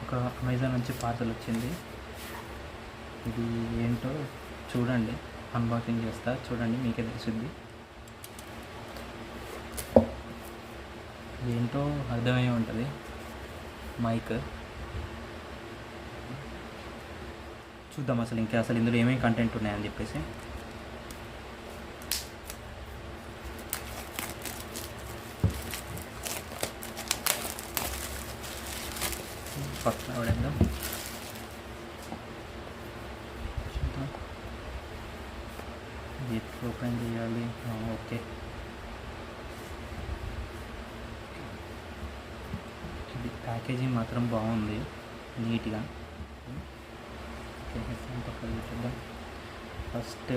ఒక అమెజాన్ నుంచి పార్సల్ వచ్చింది. ఇది ఏంటో చూడండి, అన్బాక్సింగ్ చేస్తా, చూడండి మీకే తెలిసింది. ఏంటో అర్థమయ్యే ఉంటుంది. మైక్ చూద్దాం అసలు ఇందులో ఏమేమి కంటెంట్ ఉన్నాయని చెప్పేసి. పక్కన పడేద్దాం. ఎట్లా ఓపెన్ చేయాలి? ఓకే, ఇది ప్యాకేజింగ్ మాత్రం బాగుంది, నీట్గా. ఓకే, పక్కన చూద్దాం. ఫస్ట్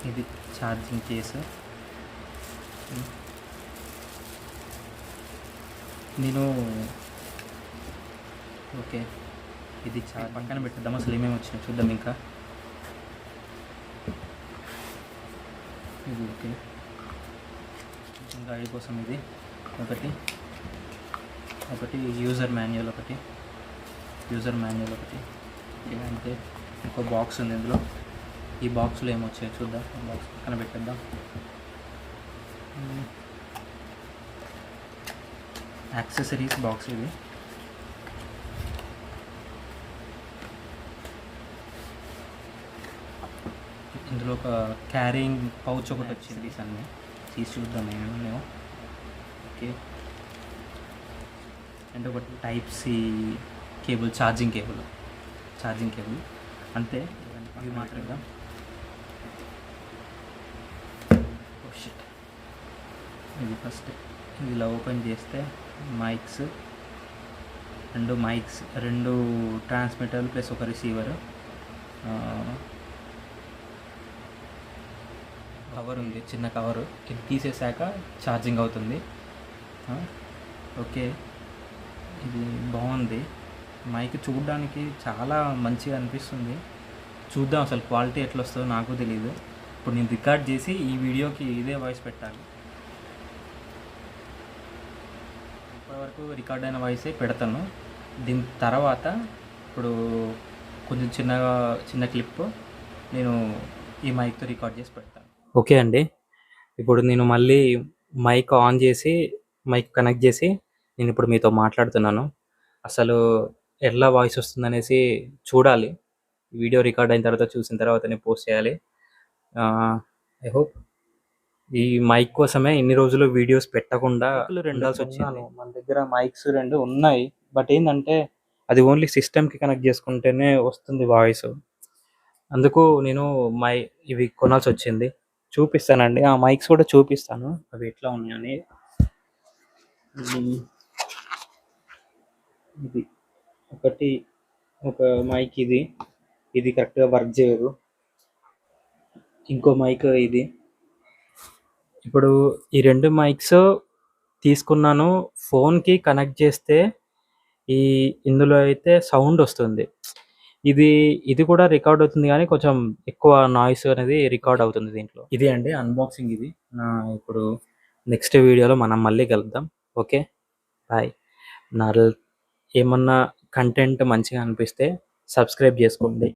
ఇది ఛార్జింగ్ కేసు. నేను ఓకే, ఇది పక్కన పెట్టేద్దాం. అసలు ఏమేమి వచ్చినాయి చూద్దాం. ఇంకా ఇది ఓకే, గైడ్ కోసం ఇది ఒకటి యూజర్ మాన్యువల్ ఒకటి అంటే ఇంకో బాక్స్ ఉంది ఇందులో. ఈ బాక్స్లో ఏమొచ్చాయో చూద్దాం. బాక్స్ పక్కన పెట్టేద్దాం. యాక్సెసరీస్ బాక్స్ ఇది. ఇందులో ఒక క్యారింగ్ పౌచ్ ఒకటి వచ్చింది. అన్నీ తీసి చూద్దాం ఏమేమో. ఓకే, అండ్ ఒకటి టైప్-సి కేబుల్, ఛార్జింగ్ కేబుల్ అంతే. ఇవి మాత్రమే. ఇది ఫస్ట్ ఇలా ఓపెన్ చేస్తే మైక్స్, రెండు ట్రాన్స్మిటర్లు ప్లస్ ఒక రిసీవర్. కవర్ ఉంది, చిన్న కవరు. ఇది తీసేసాక ఛార్జింగ్ అవుతుంది. ఓకే, ఇది బాగుంది. మైక్ చూడడానికి చాలా మంచిగా అనిపిస్తుంది. చూద్దాం అసలు క్వాలిటీ ఎట్లా వస్తుందో నాకు తెలియదు. ఇప్పుడు నేను రికార్డ్ చేసి ఈ వీడియోకి ఇదే వాయిస్ పెట్టాలి. ఇప్పటివరకు రికార్డ్ అయిన వాయిసే పెడతాను. దీని తర్వాత ఇప్పుడు కొంచెం చిన్న క్లిప్ నేను ఈ మైక్తో రికార్డ్ చేసి పెడతాను. ఓకే అండి, ఇప్పుడు నేను మళ్ళీ మైక్ ఆన్ చేసి మైక్ కనెక్ట్ చేసి నేను ఇప్పుడు మీతో మాట్లాడుతున్నాను. అసలు ఎలా వాయిస్ వస్తుందనేసి చూడాలి. వీడియో రికార్డ్ అయిన తర్వాత చూసిన తర్వాతనే పోస్ట్ చేయాలి. I hope. ఈ మైక్ కోసమే ఇన్ని రోజులు వీడియోస్ పెట్టకుండా ఉండాల్సి వచ్చింది. మన దగ్గర మైక్స్ 2 ఉన్నాయి, బట్ ఏంటంటే అది ఓన్లీ సిస్టమ్కి కనెక్ట్ చేసుకుంటేనే వస్తుంది వాయిస్. అందుకు నేను ఇవి కొనాల్సి వచ్చింది. చూపిస్తానండి, ఆ మైక్స్ కూడా చూపిస్తాను అవి ఎట్లా ఉన్నాయని. ఇది ఒక మైక్, ఇది కరెక్ట్గా వర్క్ చేయదు. ఇంకో మైక్ ఇది. ఇప్పుడు ఈ 2 మైక్స్ తీసుకున్నాను. ఫోన్కి కనెక్ట్ చేస్తే ఇందులో అయితే సౌండ్ వస్తుంది. ఇది కూడా రికార్డ్ అవుతుంది, కానీ కొంచెం ఎక్కువ నాయిస్ అనేది రికార్డ్ అవుతుంది దీంట్లో. ఇది అండి అన్బాక్సింగ్. ఇది ఇప్పుడు నెక్స్ట్ వీడియోలో మనం మళ్ళీ కలుద్దాం. Okay, bye. ఏమన్నా కంటెంట్ మంచిగా అనిపిస్తే సబ్స్క్రైబ్ చేసుకోండి.